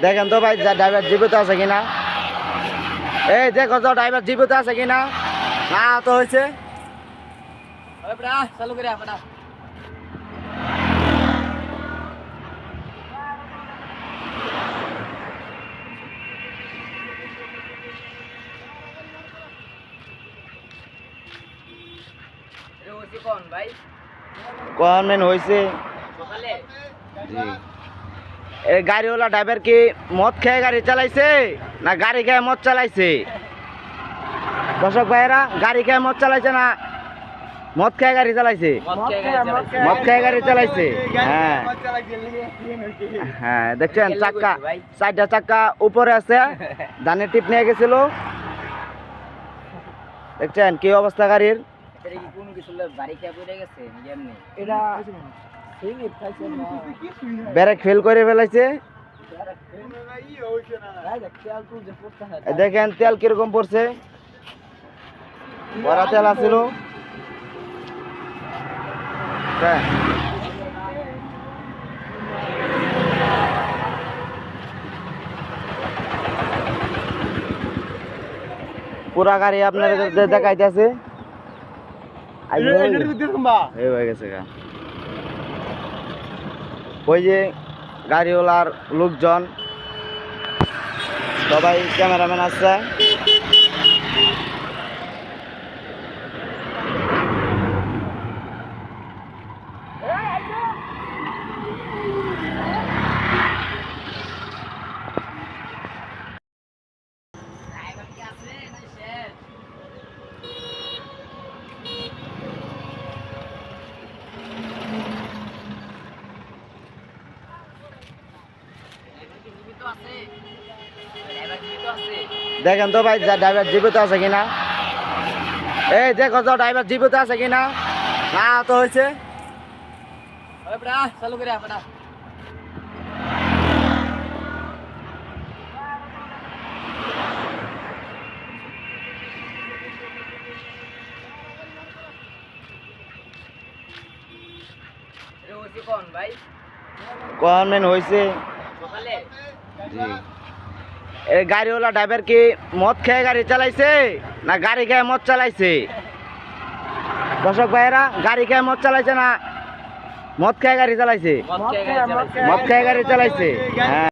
দেখেন তো ভাই ড্রাইভার জীবিত আছে কিনা। এই দেখো তো ড্রাইভার জীবিত আছে কিনা, না তো হয়েছে। চালু করে কোন মেন হয়েছে। জি, এই গাড়িওয়ালা ড্রাইভার কি মদ খেয়ে গাড়ি চালাইছে না গাড়ি খেয়ে মদ চালাইছে? দর্শক ভাইয়েরা, গাড়ি খেয়ে মদ চালাইছে না মদ খেয়ে গাড়ি চালাইছে? মদ খেয়ে গাড়ি চালাইছে। হ্যাঁ হ্যাঁ, দেখছেন চাক্কা, চারটা চাক্কা উপরে আছে, ধানের টিপ নিয়ে গেছিল। দেখছেন কি অবস্থা গাড়ির। ব্রেক ফেল করে ফেলাইছে। দেখেন তেল কিরকম পড়ছে, ভরা তেল আছিল। পুরা গাড়ি আপনার দেখাইতেছে। ওই যে গাড়িওয়ালার লোকজন সবাই ক্যামেরাম্যান আসছে। দেখেন তো ভাই ড্রাইভার জীবিত আছে কিনা। এই দেখো তো ড্রাইভার জীবিত আছে কিনা, না তো হয়েছে। চালু করে কোন মেন হয়েছে। জি, এই গাড়িওয়ালা ড্রাইভার কি মদ খেয়ে গাড়ি চালাইছে না গাড়ি খেয়ে মদ চালাইছে? দর্শক ভাইয়েরা, গাড়ি খেয়ে মদ চালাইছে না মদ খেয়ে গাড়ি চালাইছে? মদ খেয়ে গাড়ি চালাইছে। হ্যাঁ।